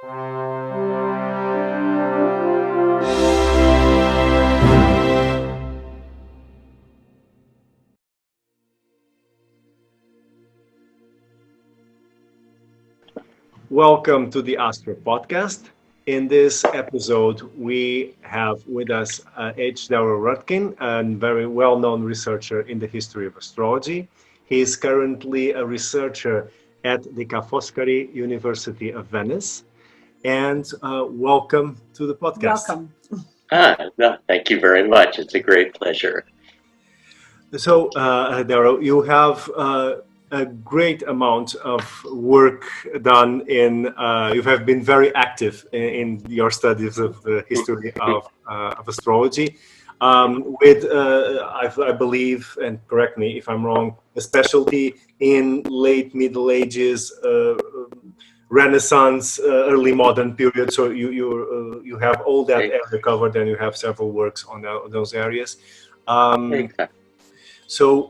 Welcome to the Astro Podcast. In this episode, we have with us H Darrel Rutkin, a very well-known researcher in the history of astrology. He is currently a researcher at the Ca' Foscari University of Venice. And welcome to the podcast. Welcome. No, thank you very much. It's a great pleasure. So, Darrel, you have a great amount of work done you have been very active in your studies of the history of astrology, I believe, and correct me if I'm wrong, a specialty in late Middle Ages, Renaissance, early modern period. So you have all that area covered, and you have several works on those areas. Exactly. So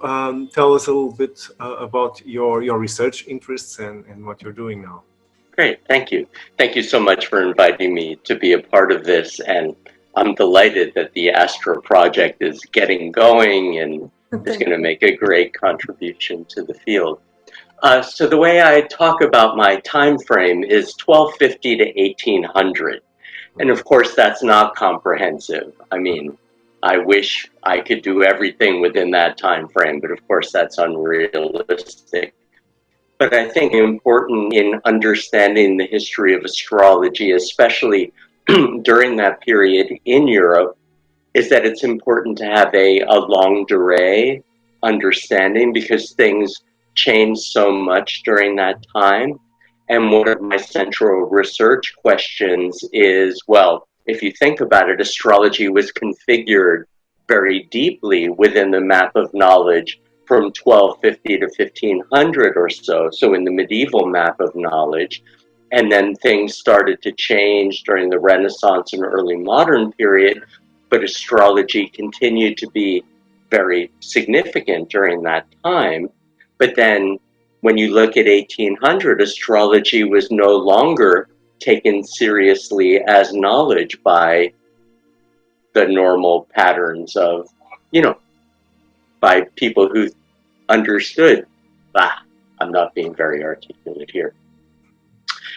tell us a little bit about your research interests and what you're doing now. Great, thank you. Thank you so much for inviting me to be a part of this, and I'm delighted that the Astro project is getting going and is going to make a great contribution to the field. So the way I talk about my time frame is 1250 to 1800, and of course that's not comprehensive. I mean, I wish I could do everything within that time frame, but of course that's unrealistic. But I think important in understanding the history of astrology, especially during that period in Europe, is that it's important to have a longue durée understanding, because things changed so much during that time. And one of my central research questions is, well, if you think about it, astrology was configured very deeply within the map of knowledge from 1250 to 1500 or so, so in the medieval map of knowledge. And then things started to change during the Renaissance and early modern period, but astrology continued to be very significant during that time. But then when you look at 1800, astrology was no longer taken seriously as knowledge by the normal patterns of, by people who understood. I'm not being very articulate here.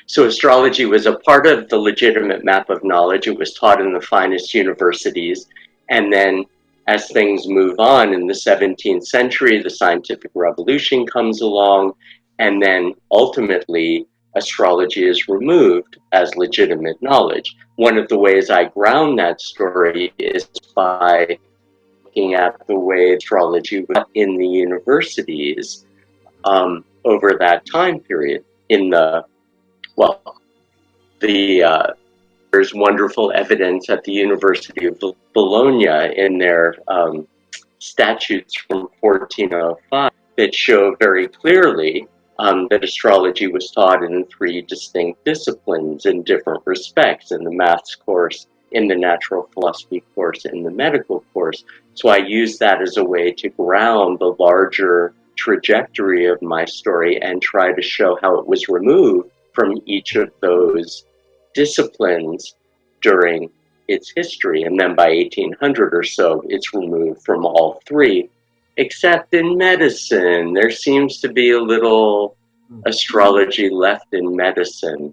So astrology was a part of the legitimate map of knowledge. It was taught in the finest universities. And then as things move on in the 17th century, the scientific revolution comes along, and then ultimately astrology is removed as legitimate knowledge. One of the ways I ground that story is by looking at the way astrology was in the universities over that time period. There's wonderful evidence at the University of Bologna in their statutes from 1405 that show very clearly that astrology was taught in 3 distinct disciplines in different respects, in the maths course, in the natural philosophy course, in the medical course. So I use that as a way to ground the larger trajectory of my story and try to show how it was removed from each of those disciplines during its history. And then by 1800 or so, it's removed from all 3. Except in medicine, there seems to be a little astrology left in medicine.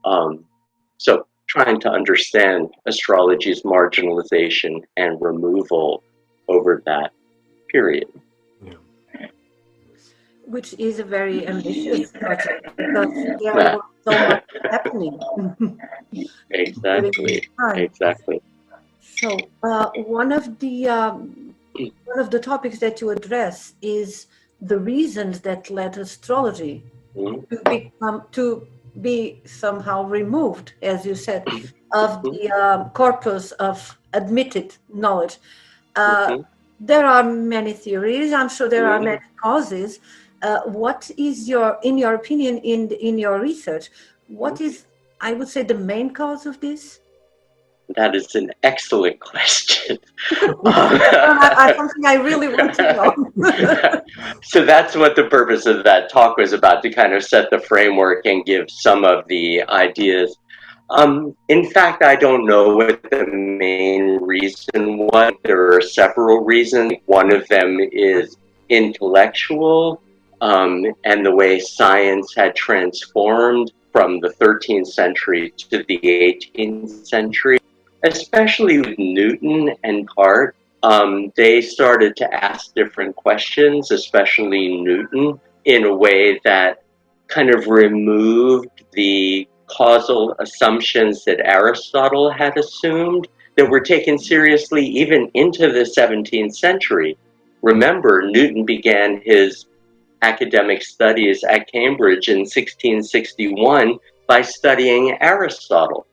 So trying to understand astrology's marginalization and removal over that period. Yeah. Which is a very ambitious project, because there was so much happening. Exactly. So one of the topics that you address is the reasons that led astrology to be somehow removed, as you said, of the corpus of admitted knowledge. There are many theories. I'm sure there are many causes. What is in your opinion, in your research, what is, I would say, the main cause of this? That is an excellent question. Something I really want to know. So that's what the purpose of that talk was about, to kind of set the framework and give some of the ideas. In fact, I don't know what the main reason was. There are several reasons. One of them is intellectual, and the way science had transformed from the 13th century to the 18th century, especially with Newton and Descartes. They started to ask different questions, especially Newton, in a way that kind of removed the causal assumptions that Aristotle had assumed that were taken seriously even into the 17th century. Remember, Newton began his academic studies at Cambridge in 1661 by studying Aristotle.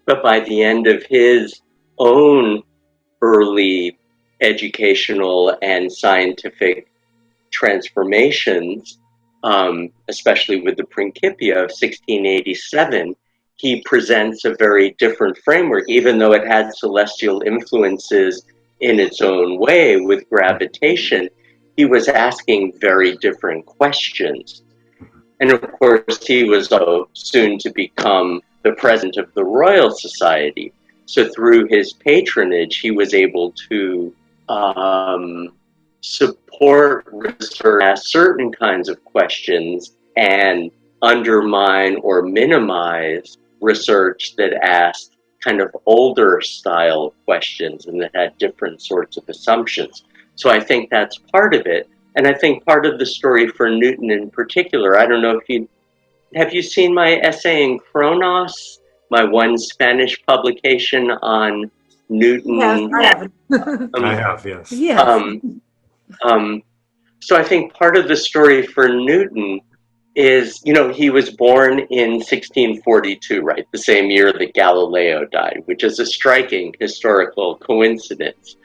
But by the end of his own early educational and scientific transformations, especially with the Principia of 1687, he presents a very different framework, even though it had celestial influences in its own way with gravitation. He was asking very different questions. And of course, he was soon to become the president of the Royal Society. So through his patronage, he was able to support research, ask certain kinds of questions, and undermine or minimize research that asked kind of older style questions and that had different sorts of assumptions. So I think that's part of it. And I think part of the story for Newton in particular, I don't know if have you seen my essay in Chronos, my one Spanish publication on Newton? Yes, I have. I have, yes. Yes. So I think part of the story for Newton is, he was born in 1642, right? The same year that Galileo died, which is a striking historical coincidence.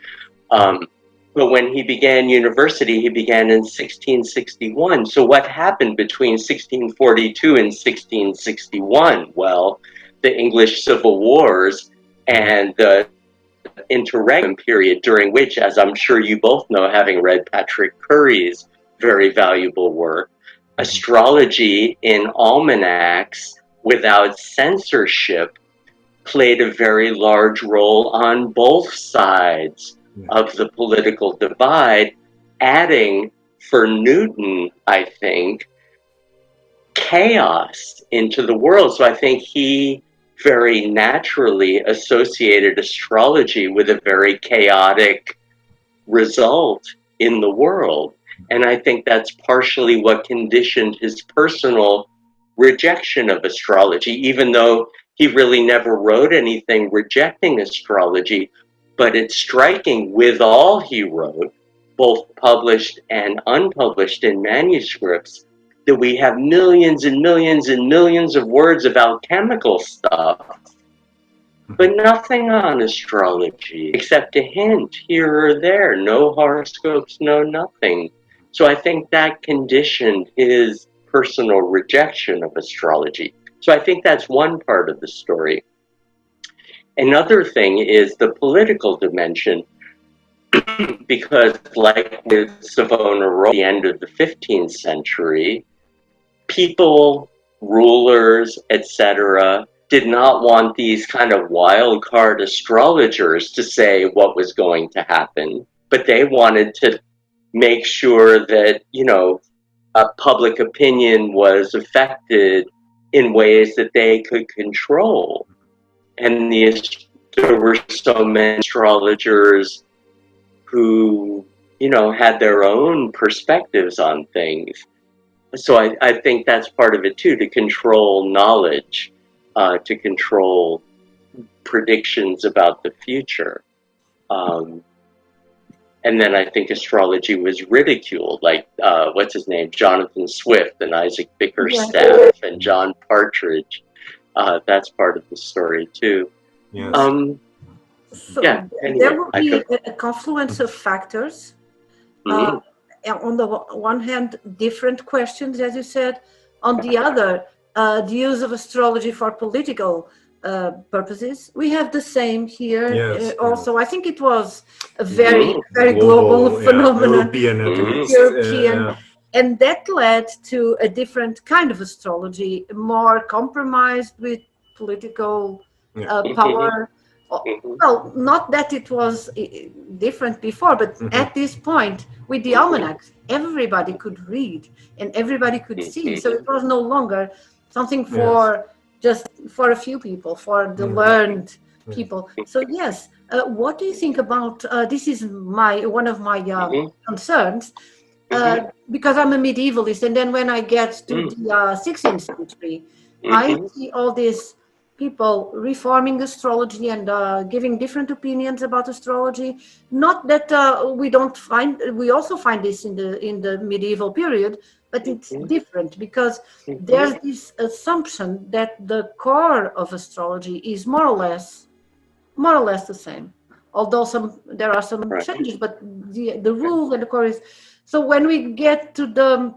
But when he began university, he began in 1661. So what happened between 1642 and 1661? Well, the English Civil Wars and the interregnum period, during which, as I'm sure you both know, having read Patrick Curry's very valuable work, astrology in almanacs without censorship played a very large role on both sides of the political divide, adding, for Newton, I think, chaos into the world. So I think he very naturally associated astrology with a very chaotic result in the world. And I think that's partially what conditioned his personal rejection of astrology, even though he really never wrote anything rejecting astrology. But it's striking with all he wrote, both published and unpublished in manuscripts, that we have millions and millions and millions of words of alchemical stuff, but nothing on astrology, except a hint here or there, no horoscopes, no nothing. So I think that conditioned his personal rejection of astrology. So I think that's one part of the story. Another thing is the political dimension, because like with Savonarola at the end of the 15th century, people, rulers, etc., did not want these kind of wild card astrologers to say what was going to happen, but they wanted to make sure that, public opinion was affected in ways that they could control. And there were so many astrologers who, had their own perspectives on things. So I think that's part of it too, to control knowledge, to control predictions about the future. And then I think astrology was ridiculed, like, what's his name? Jonathan Swift and Isaac Bickerstaff and John Partridge. That's part of the story too. Yes. So anyway, there will be a confluence of factors. Mm-hmm. On the one hand, different questions, as you said. On the other, the use of astrology for political purposes. We have the same here. Yes, also, I think it was a very global phenomenon. European. And that led to a different kind of astrology, more compromised with political Yeah. power. Well, not that it was different before, but at this point, with the almanacs, everybody could read and everybody could see. So it was no longer something for just for a few people, for the learned people. So yes, what do you think about this? Is one of my concerns. Because I'm a medievalist, and then when I get to the 16th century, I see all these people reforming astrology and giving different opinions about astrology. Not that we also find this in the medieval period, but it's different because there's this assumption that the core of astrology is more or less the same. Although there are some changes, but the rule and the core is. So when we get to the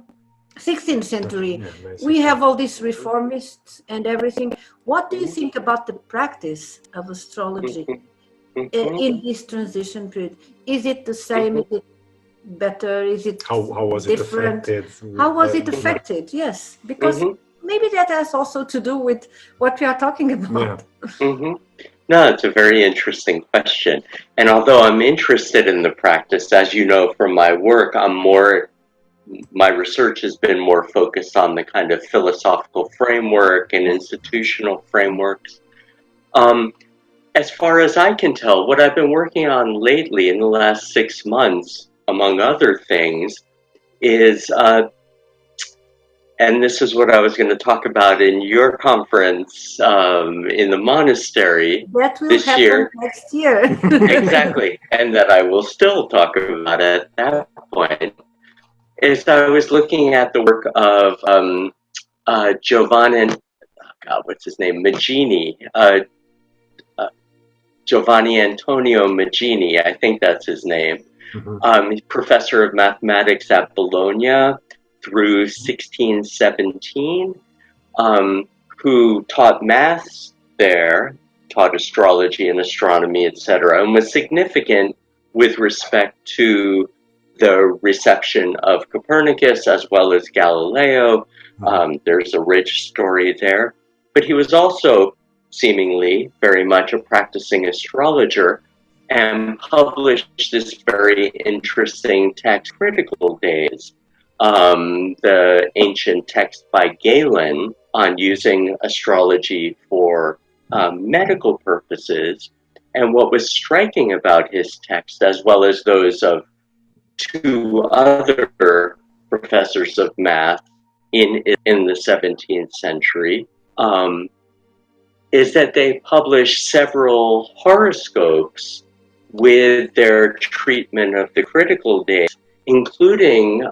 16th century, we have all these reformists and everything. What do you think about the practice of astrology in this transition period? Is it the same? Is it better? Is it how was different? It affected? How was it affected? Yes, because maybe that has also to do with what we are talking about. No, it's a very interesting question. And although I'm interested in the practice, as you know from my work, my research has been more focused on the kind of philosophical framework and institutional frameworks. As far as I can tell, what I've been working on lately in the last 6 months, among other things, is and this is what I was going to talk about in your conference in the monastery that will this happen year. Next year. Exactly. And that I will still talk about at that point, is I was looking at the work of Giovanni, what's his name? Magini. Giovanni Antonio Magini, I think that's his name. He's professor of mathematics at Bologna through 1617, who taught maths there, taught astrology and astronomy, etc., and was significant with respect to the reception of Copernicus as well as Galileo. There's a rich story there. But he was also seemingly very much a practicing astrologer and published this very interesting text, Critical Days, the ancient text by Galen on using astrology for medical purposes. And what was striking about his text, as well as those of 2 other professors of math in the 17th century, is that they published several horoscopes with their treatment of the critical days, including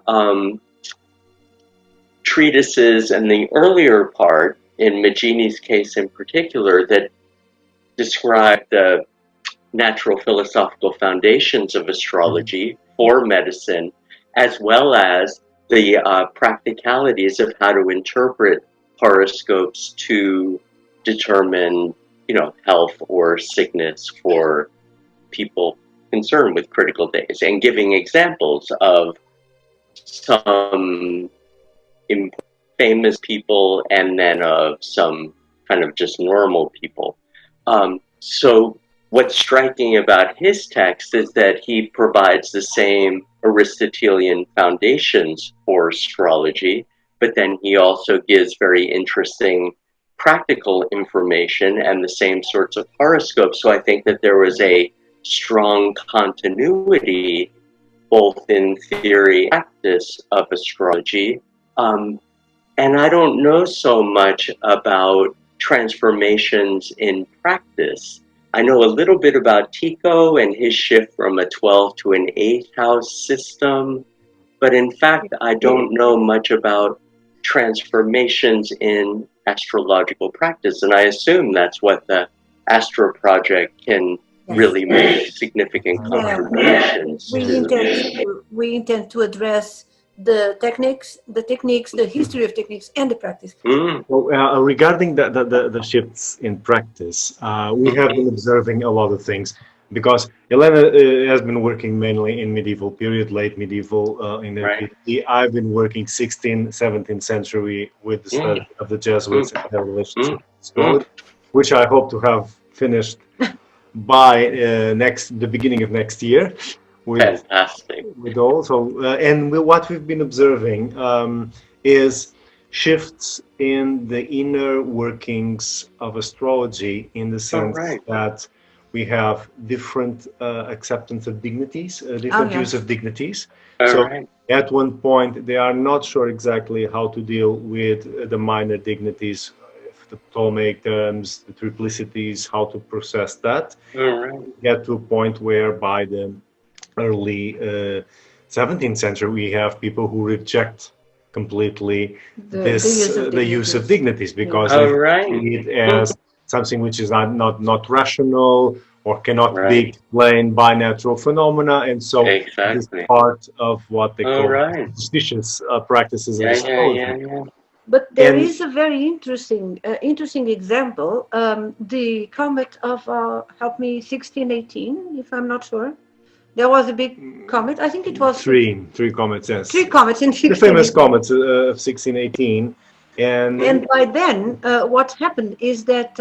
treatises in the earlier part, in Magini's case in particular, that describe the natural philosophical foundations of astrology for medicine, as well as the practicalities of how to interpret horoscopes to determine, health or sickness for people concerned with critical days, and giving examples of some famous people and then of some kind of just normal people. So what's striking about his text is that he provides the same Aristotelian foundations for astrology, but then he also gives very interesting practical information and the same sorts of horoscopes. So I think that there was a strong continuity both in theory and practice of astrology. And I don't know so much about transformations in practice. I know a little bit about Pico and his shift from a 12 to an 8 house system, but in fact, I don't know much about transformations in astrological practice. And I assume that's what the Astro Project can really make significant contributions to. We intend to address the techniques, the history of techniques, and the practice. Well, regarding the shifts in practice, we have been observing a lot of things, because Elena has been working mainly in medieval period, late medieval, in the PhD. I've been working 16th, 17th century with the study of the Jesuits and their relationship to astrology. which I hope to have finished by the beginning of next year. Fantastic. With all. What we've been observing is shifts in the inner workings of astrology, in the sense that we have different acceptance of dignities, different use of dignities. At one point, they are not sure exactly how to deal with the minor dignities, the Ptolemaic terms, the triplicities, how to process that. Get to a point where by the early 17th century, we have people who reject completely the use of dignities, because they see it as something which is not rational or cannot be explained by natural phenomena, and so this part of what they call superstitious practices of astrology. But there is a very interesting example. The comet of help me 1618, if I'm not sure. There was a big comet. I think it was three comets. Yes, 3 comets in 1618. The famous comets of 1618, and by then, what happened is that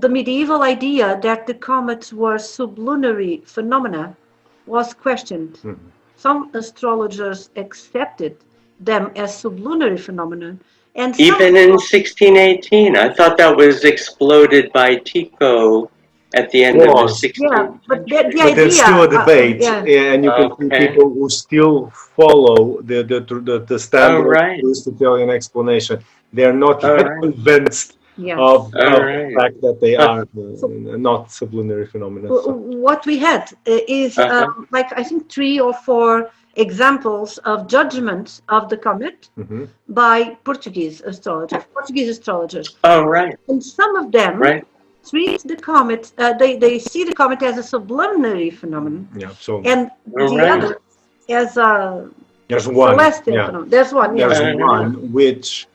the medieval idea that the comets were sublunary phenomena was questioned. Some astrologers accepted them as sublunary phenomena, and even in 1618, I thought that was exploded by Pico at the end of the 16th. But the idea, there's still a debate, and you can see people who still follow the standard Aristotelian explanation. They're not yet convinced of the fact that they are not sublunary phenomena. What we had is like I think 3 or 4 examples of judgments of the comet by Portuguese astrologers. And some of them treat the comet, they see the comet as a sublunary phenomenon, and the other as a celestial phenomenon. There's one which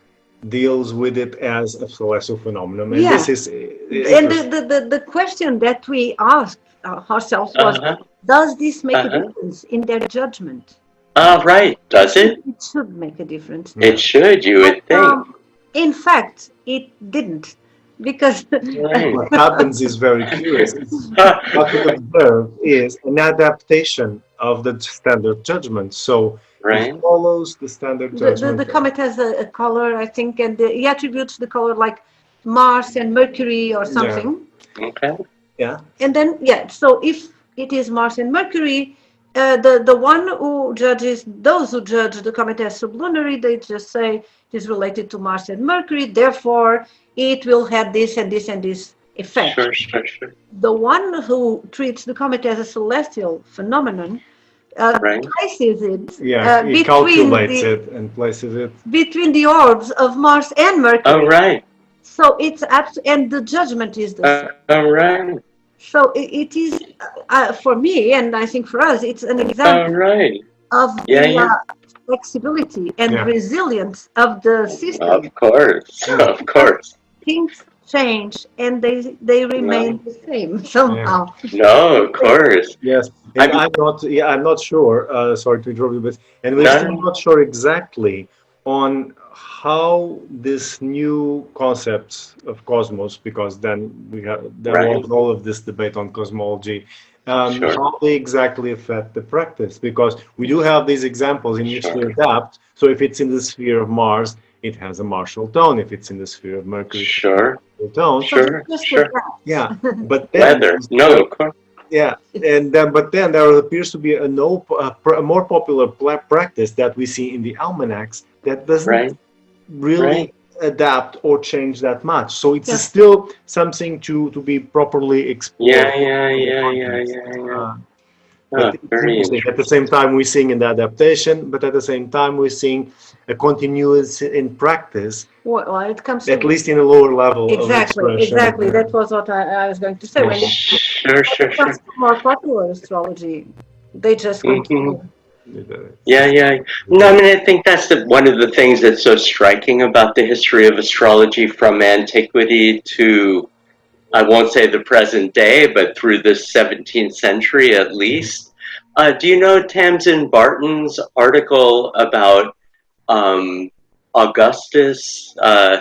deals with it as a celestial phenomenon. And this is the question that we asked ourselves was, does this make a difference in their judgment? Does it? It should make a difference. It should, you would think. In fact, it didn't. Because what happens is very curious. What we observe is an adaptation of the standard judgment. So it follows the standard judgment. The comet has a color, I think, and he attributes the color like Mars and Mercury or something. And then, so if it is Mars and Mercury, the one who judges, those who judge the comet as sublunary, they just say it is related to Mars and Mercury, therefore it will have this and this and this effect. The one who treats the comet as a celestial phenomenon places it he calculates it and places it between the orbs of Mars and Mercury. So it's and the judgment is the same. So it is for me, and I think for us, it's an example of the flexibility and resilience of the system. Of course. Things change and they remain the same somehow. No, of course. Yes. And I'm not sure, sorry to interrupt you, but we're still not sure exactly on how this new concepts of cosmos, because then there was all of this debate on cosmology, how they exactly affect the practice, because we do have these examples in which they adapt. So if it's in the sphere of Mars, it has a martial tone. If it's in the sphere of Mercury, tone. Yeah, but then of course. But then there appears to be a more popular practice that we see in the almanacs that doesn't really adapt or change that much. So it's still something to be properly explored. But very interesting. At the same time, we're seeing an adaptation, but at the same time, we're seeing a continuity in practice. Well, it comes at least in a lower level. Exactly. That was what I was going to say. When it comes to more popular astrology, they just continue. No, I mean, I think that's one of the things that's so striking about the history of astrology from antiquity to, I won't say the present day, but through the 17th century at least. Do you know Tamsin Barton's article about Augustus,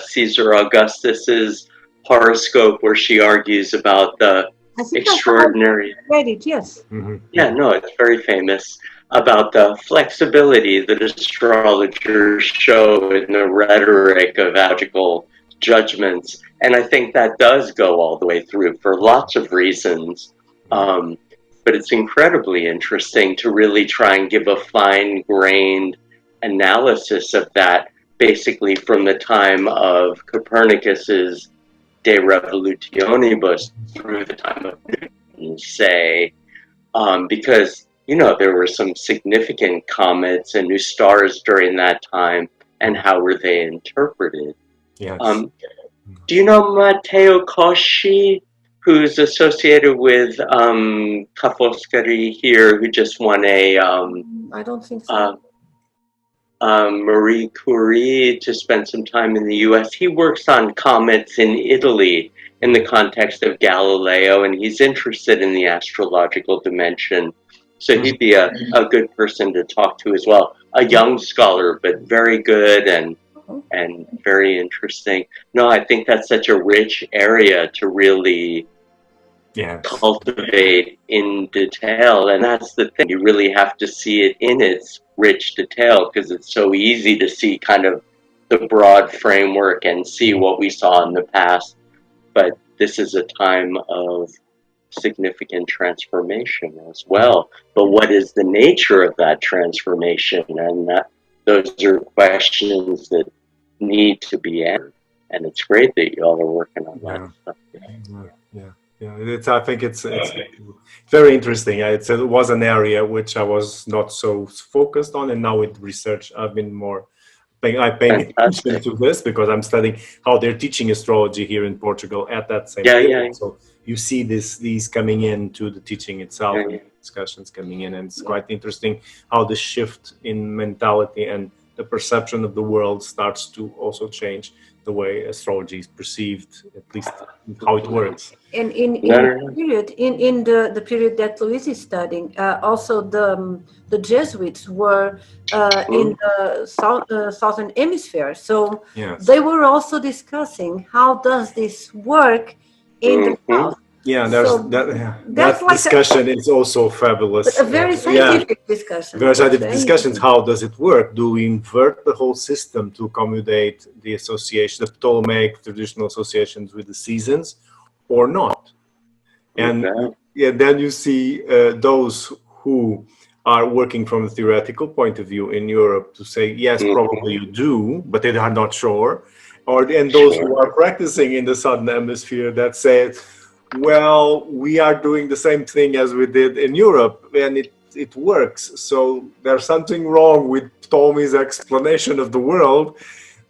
Caesar Augustus's horoscope where she argues about the extraordinary. Read it, yes. Yeah, no, it's very famous about the flexibility that astrologers show in the rhetoric of astrological judgments. And I think that does go all the way through for lots of reasons. But it's incredibly interesting to really try and give a fine-grained analysis of that, basically from the time of Copernicus's De Revolutionibus through the time of Newton, say, because, you know, there were some significant comets and new stars during that time, and how were they interpreted? Yes. Do you know Matteo Cosci, who's associated with Ca' Foscari here, who just won a I don't think so. Marie Curie to spend some time in the US. He works on comets in Italy in the context of Galileo, and he's interested in the astrological dimension. So he'd be a good person to talk to as well. A young scholar, but very good and very interesting. No, I think that's such a rich area to really cultivate in detail. And that's the thing. You really have to see it in its rich detail, because it's so easy to see kind of the broad framework and see what we saw in the past. But this is a time of significant transformation as well. But what is the nature of that transformation? And those are questions that need to be answered. And it's great that you all are working on that stuff. I think it's very interesting. It was an area which I was not so focused on, and now with research, I've been more paying attention to this, because I'm studying how they're teaching astrology here in Portugal at that same time. So you see these coming into the teaching itself, discussions coming in, and it's quite interesting how the shift in mentality and the perception of the world starts to also change the way astrology is perceived, at least how it works. And in the period that Luis is studying, also the Jesuits were in the southern hemisphere, so they were also discussing how does this work in the south. Yeah, that discussion is also fabulous. A very scientific discussion. Very scientific discussions. How does it work? Do we invert the whole system to accommodate the association, the Ptolemaic traditional associations with the seasons, or not? And then you see those who are working from a theoretical point of view in Europe to say, yes, probably you do, but they are not sure. And those who are practicing in the southern hemisphere that say, well, we are doing the same thing as we did in Europe, and it works. So there's something wrong with Ptolemy's explanation of the world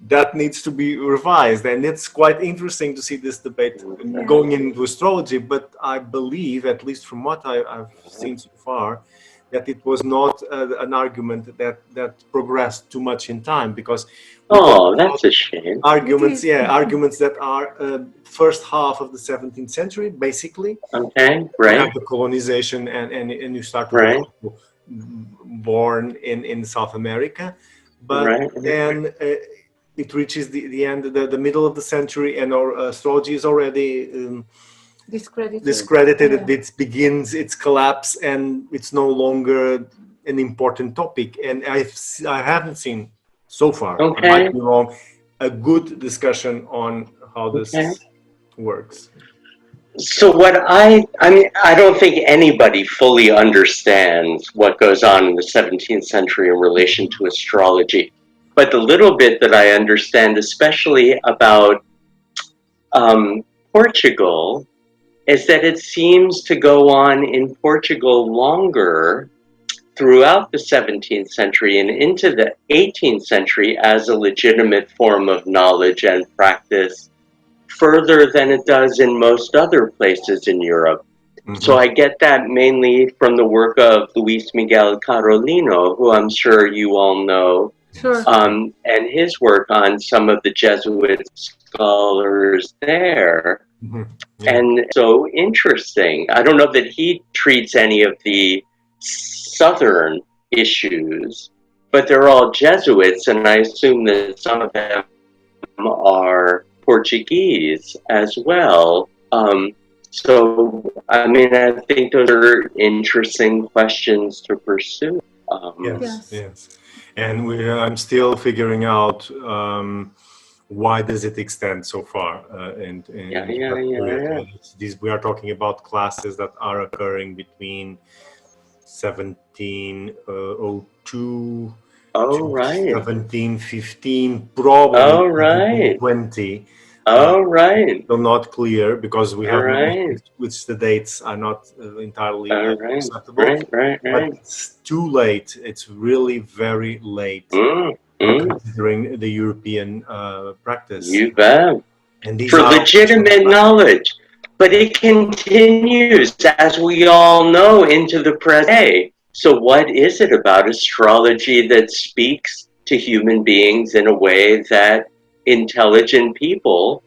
that needs to be revised. And it's quite interesting to see this debate going into astrology. But I believe, at least from what I've seen so far, that it was not an argument that progressed too much in time, because that's a shame. Arguments that are first half of the 17th century, basically. Okay, right. You have the colonization, and you start with born in South America, but then it reaches the end, the middle of the century, and our astrology is already discredited. It begins its collapse, and it's no longer an important topic. And I haven't seen so far, I might be wrong, a good discussion on how this works. So I don't think anybody fully understands what goes on in the 17th century in relation to astrology. But the little bit that I understand, especially about Portugal, is that it seems to go on in Portugal longer throughout the 17th century and into the 18th century as a legitimate form of knowledge and practice, further than it does in most other places in Europe. So I get that mainly from the work of Luis Miguel Carolino, who I'm sure you all know, and his work on some of the Jesuit scholars there. And so interesting. I don't know that he treats any of the Southern issues, but they're all Jesuits, and I assume that some of them are Portuguese as well. So, I mean, I think those are interesting questions to pursue. Yes. And I'm still figuring out why does it extend so far we are talking about classes that are occurring between 1702 to 1715, probably 1720. Still not clear because we have which the dates are not entirely acceptable. But it's too late. It's really very late considering the European practice. You bet. And these for legitimate knowledge. But it continues, as we all know, into the present day. So what is it about astrology that speaks to human beings in a way that intelligent people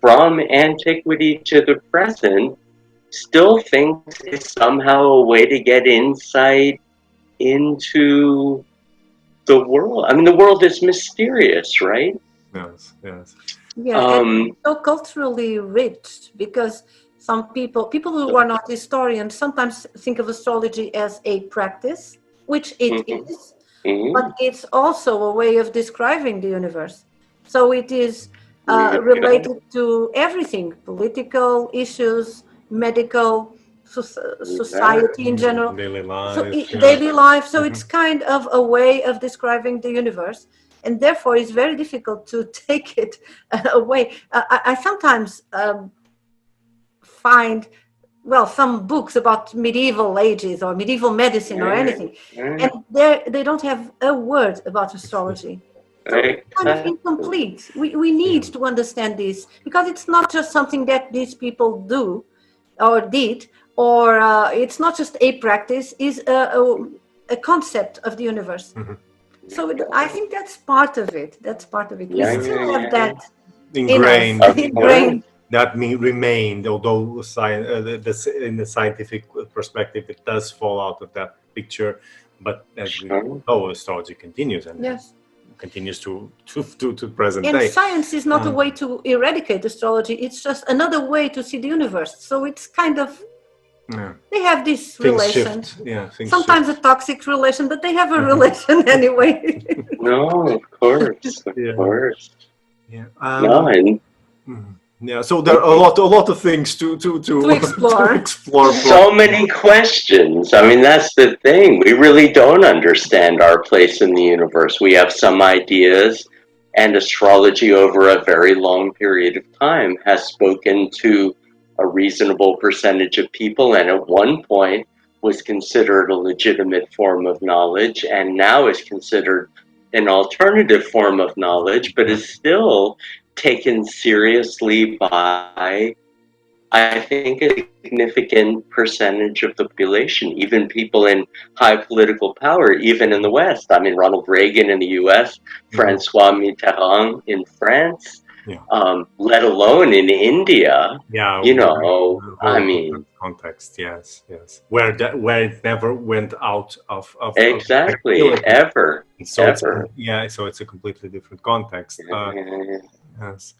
from antiquity to the present still thinks is somehow a way to get insight into the world? I mean, the world is mysterious, right? Yes. Yeah, and so culturally rich, because some people who are not historians sometimes think of astrology as a practice, which it is, but it's also a way of describing the universe. So it is related to everything: political issues, medical, society in general, daily life. Daily life. So it's kind of a way of describing the universe. And therefore, it's very difficult to take it away. I sometimes find, some books about medieval ages or medieval medicine or anything, and they don't have a word about astrology. So it's kind of incomplete. We need to understand this, because it's not just something that these people do or did, or it's not just a practice, it's a concept of the universe. So I think that's part of it. We still have that ingrained. ingrained. That remained, although in the scientific perspective, it does fall out of that picture. But as we know, astrology continues and continues to present day. And science is not a way to eradicate astrology. It's just another way to see the universe. So it's kind of they have this relation. Sometimes a toxic relation, but they have a relation anyway. No, of course. So there are a lot of things to explore. So many questions. I mean, that's the thing. We really don't understand our place in the universe. We have some ideas, and astrology over a very long period of time has spoken to a reasonable percentage of people, and at one point was considered a legitimate form of knowledge, and now is considered an alternative form of knowledge, but is still taken seriously by, I think, a significant percentage of the population, even people in high political power, even in the West. I mean, Ronald Reagan in the US, Francois Mitterrand in France, let alone in India. I mean, context, yes, where it never went out of exactly ever. So it's a completely different context. Yes.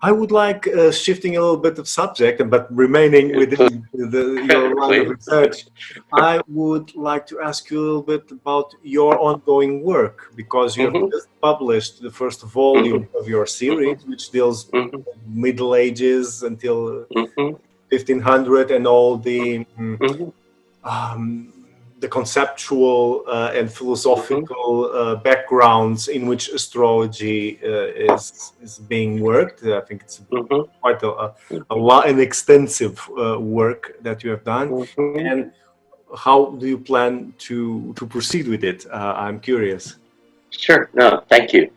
I would like, shifting a little bit of subject, but remaining within your line of research, I would like to ask you a little bit about your ongoing work, because you have just published the first volume of your series, which deals Middle Ages until 1500 and all the conceptual and philosophical backgrounds in which astrology is being worked. I think it's quite an extensive work that you have done. And how do you plan to proceed with it? I'm curious. Sure. No, thank you.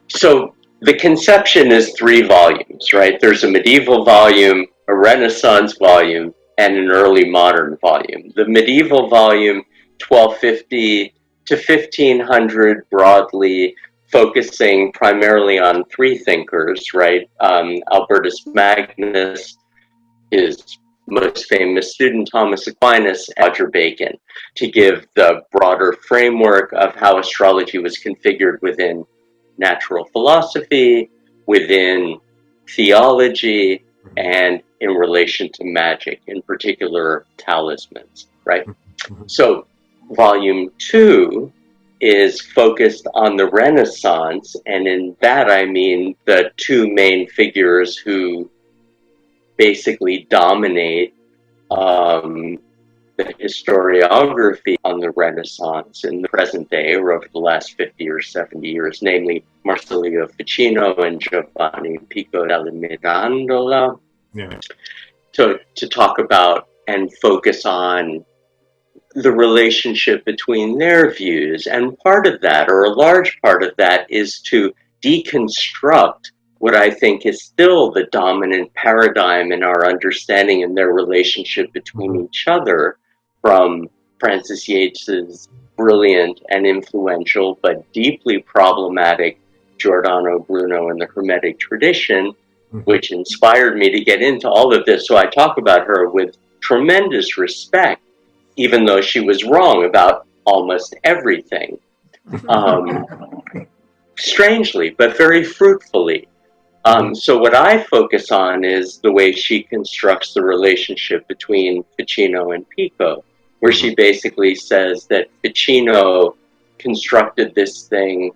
So the conception is 3 volumes, right? There's a medieval volume, a Renaissance volume, and an early modern volume. The medieval volume, 1250 to 1500, broadly focusing primarily on 3 thinkers, right? Albertus Magnus, his most famous student, Thomas Aquinas, and Roger Bacon, to give the broader framework of how astrology was configured within natural philosophy, within theology and in relation to magic, in particular talismans, right? So volume 2 is focused on the Renaissance, and in that I mean the two main figures who basically dominate the historiography on the Renaissance in the present day, or over the last 50 or 70 years, namely Marsilio Ficino and Giovanni Pico della Mirandola, to talk about and focus on the relationship between their views. And part of that, or a large part of that, is to deconstruct what I think is still the dominant paradigm in our understanding and their relationship between each other, from Francis Yates's brilliant and influential but deeply problematic Giordano Bruno and the Hermetic tradition, which inspired me to get into all of this. So I talk about her with tremendous respect, even though she was wrong about almost everything. Strangely, but very fruitfully. So what I focus on is the way she constructs the relationship between Ficino and Pico, where she basically says that Ficino constructed this thing,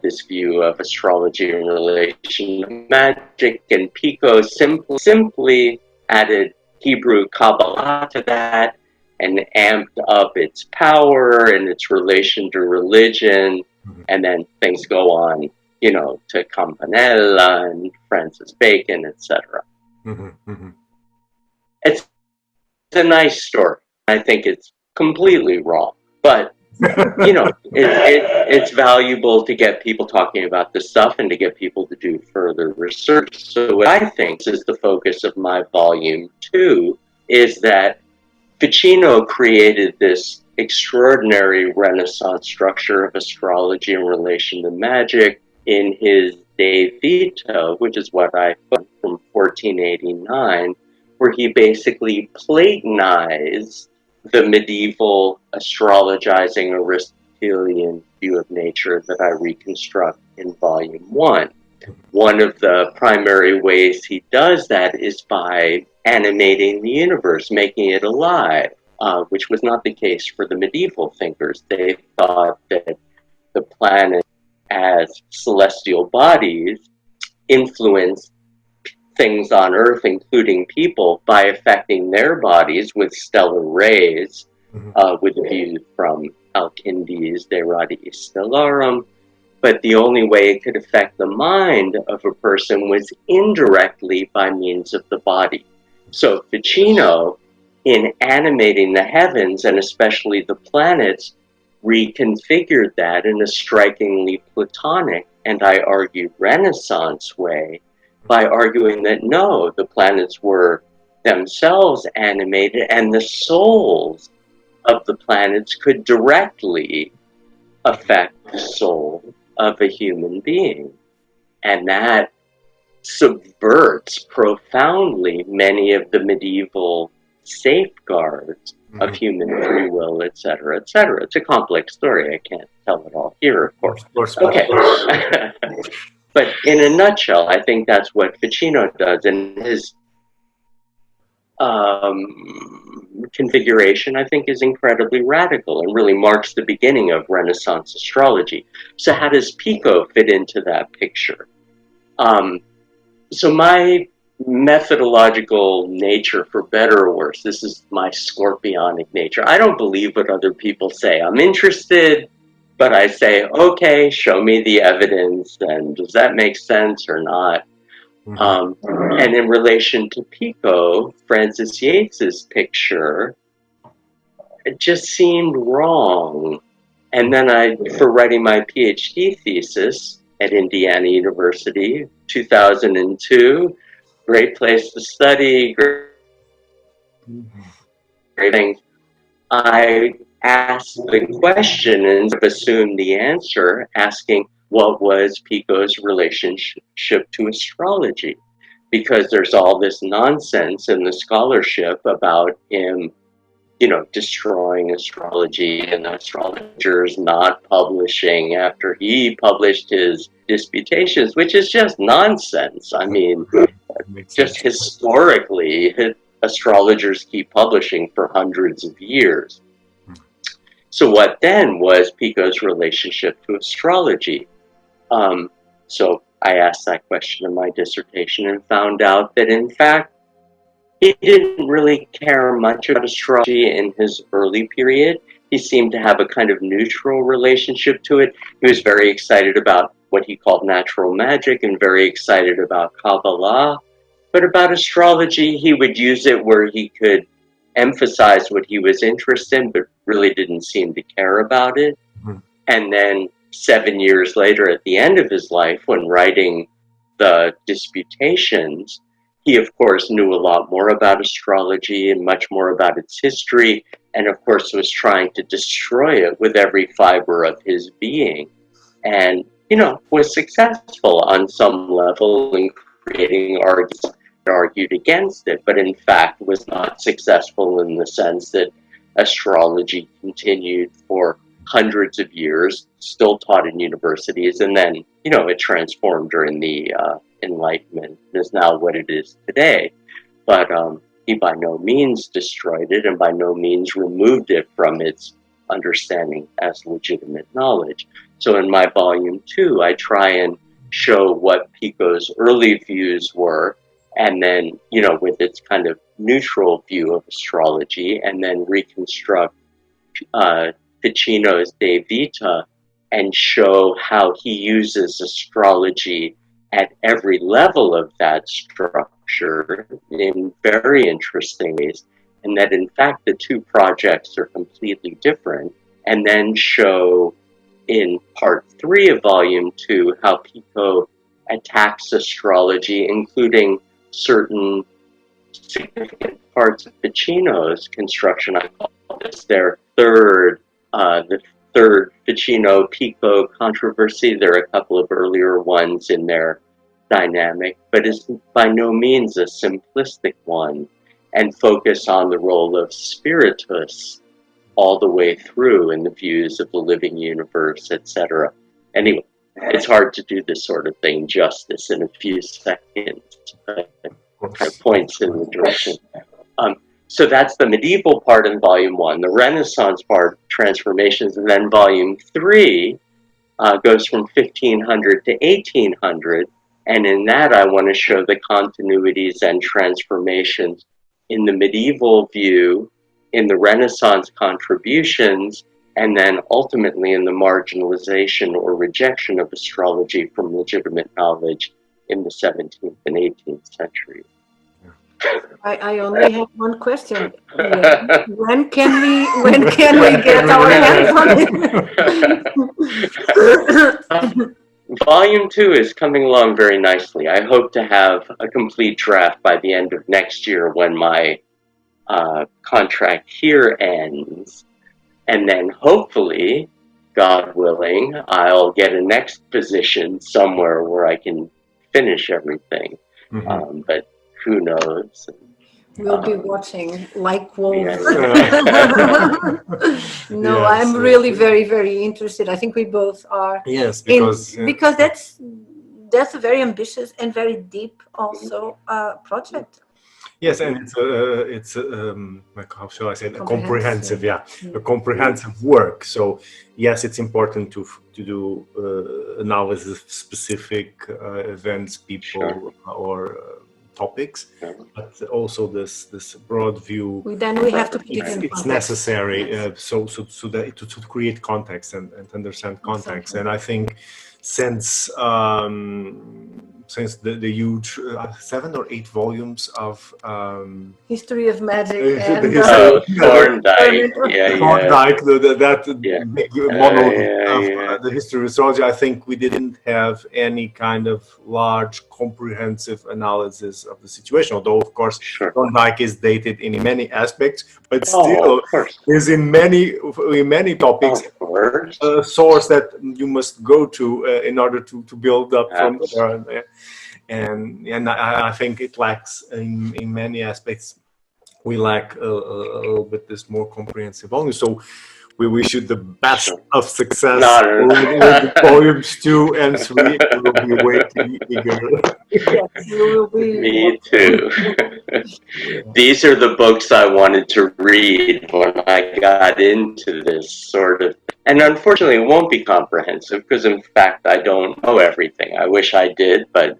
this view of astrology in relation to magic, and Pico simply added Hebrew Kabbalah to that and amped up its power and its relation to religion, and then things go on, you know, to Campanella and Francis Bacon, etc. It's a nice story. I think it's completely wrong, but you know, it's valuable to get people talking about this stuff and to get people to do further research. So what I think is the focus of my volume 2 is that Ficino created this extraordinary Renaissance structure of astrology in relation to magic in his De Vita, which is what I found from 1489, where he basically Platonized the medieval astrologizing Aristotelian view of nature that I reconstruct in volume 1. One of the primary ways he does that is by animating the universe, making it alive, which was not the case for the medieval thinkers. They thought that the planet as celestial bodies influenced things on Earth, including people, by affecting their bodies with stellar rays, with a view from Alcindi's De Radii Stellarum. But the only way it could affect the mind of a person was indirectly by means of the body. So Ficino, in animating the heavens, and especially the planets, reconfigured that in a strikingly Platonic, and I argue Renaissance way, by arguing that no, the planets were themselves animated, and the souls of the planets could directly affect the soul of a human being. And that subverts profoundly many of the medieval safeguards of human free will, etc., etc. It's a complex story. I can't tell it all here, of course. Okay. But in a nutshell, I think that's what Ficino does, and his configuration, I think, is incredibly radical and really marks the beginning of Renaissance astrology. So how does Pico fit into that picture? So my methodological nature, for better or worse, this is my scorpionic nature. I don't believe what other people say. I'm interested, but I say, okay, show me the evidence, and does that make sense or not? And in relation to Pico, Francis Yates's picture, it just seemed wrong. And then for writing my PhD thesis at Indiana University, 2002, great place to study, great things. I asked the question and assumed the answer, asking what was Pico's relationship to astrology, because there's all this nonsense in the scholarship about him destroying astrology and astrologers not publishing after he published his disputations, which is just nonsense. I mean, just historically, astrologers keep publishing for hundreds of years. So what then was Pico's relationship to astrology? So I asked that question in my dissertation and found out that, in fact, he didn't really care much about astrology in his early period. He seemed to have a kind of neutral relationship to it. He was very excited about what he called natural magic and very excited about Kabbalah. But about astrology, he would use it where he could emphasize what he was interested in, but really didn't seem to care about it. And then 7 years later, at the end of his life, when writing the disputations, he, of course, knew a lot more about astrology and much more about its history, and, of course, was trying to destroy it with every fiber of his being. And, was successful on some level in creating arguments that argued against it, but in fact was not successful in the sense that astrology continued for hundreds of years, still taught in universities, and then, it transformed during the Enlightenment and is now what it is today. But he by no means destroyed it and by no means removed it from its understanding as legitimate knowledge. So in my volume 2, I try and show what Pico's early views were, and then, with its kind of neutral view of astrology, and then reconstruct Ficino's De Vita and show how he uses astrology at every level of that structure in very interesting ways, and that in fact the two projects are completely different, and then show in part 3 of volume 2 how Pico attacks astrology, including certain significant parts of Ficino's construction. I call this their the third Ficino-Pico controversy. There are a couple of earlier ones in their dynamic, but is by no means a simplistic one, and focus on the role of spiritus all the way through in the views of the living universe, etc. Anyway, it's hard to do this sort of thing justice in a few seconds, but it kind of points in the direction. So that's the medieval part in volume 1, the Renaissance part, transformations, and then volume 3 goes from 1500 to 1800, and in that I want to show the continuities and transformations in the medieval view, in the Renaissance contributions, and then ultimately in the marginalization or rejection of astrology from legitimate knowledge in the 17th and 18th centuries. I only have one question. When can we get our hands on it? Volume 2 is coming along very nicely. I hope to have a complete draft by the end of next year when my contract here ends. And then hopefully, God willing, I'll get a next position somewhere where I can finish everything. But who knows? We'll be watching like wolves. No, Yes, I'm really very, very interested. I think we both are. Yes, because that's a very ambitious and very deep also project. Yes, and it's like, how shall I say it? A comprehensive work. So yes, it's important to do analysis of specific events, people, or topics, but also this broad view. Then we have to put it's necessary so that to create context and understand context. And I think since the huge 7 or 8 volumes of History of Magic and Thorndike, that big monolith of the history of astrology, I think we didn't have any kind of large comprehensive analysis of the situation, although of course Thorndike is dated in many aspects, but still is in many topics a source that you must go to in order to build up from there. And I think it lacks in many aspects we lack a little bit this more comprehensive volume. So we wish you the best of success with volumes 2 and 3. We will be waiting eagerly. Yes, you will be. Me too. These are the books I wanted to read when I got into this sort of, and unfortunately it won't be comprehensive because in fact I don't know everything. I wish I did, but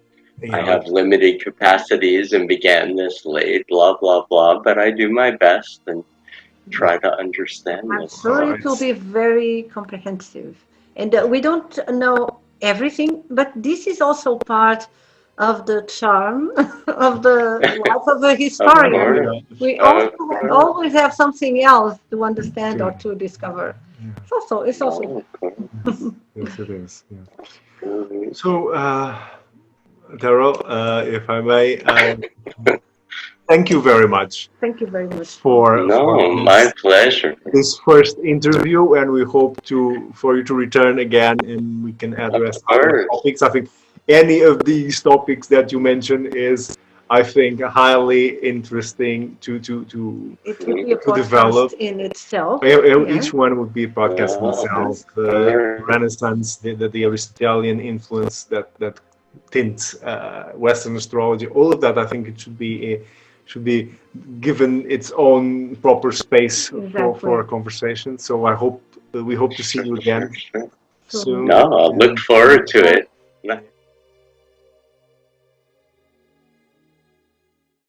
I have limited capacities and began this late, blah, blah, blah, but I do my best and try to understand I'm this. sure it will be very comprehensive. And we don't know everything, but this is also part of the charm of the life of a historian. We also always have something else to understand or to discover. It's also. Yes, it is. Yeah. So, Darrel, if I may, thank you very much. Thank you very much for my pleasure. This first interview, and we hope for you to return again, and we can address other topics. I think any of these topics that you mentioned is, I think, highly interesting to develop in itself. Each one would be a podcast in itself. The Renaissance, the Aristotelian influence that tints Western astrology, all of that. I think it should be given its own proper space for a conversation. So we hope to see you again soon. No, I'll look forward to it.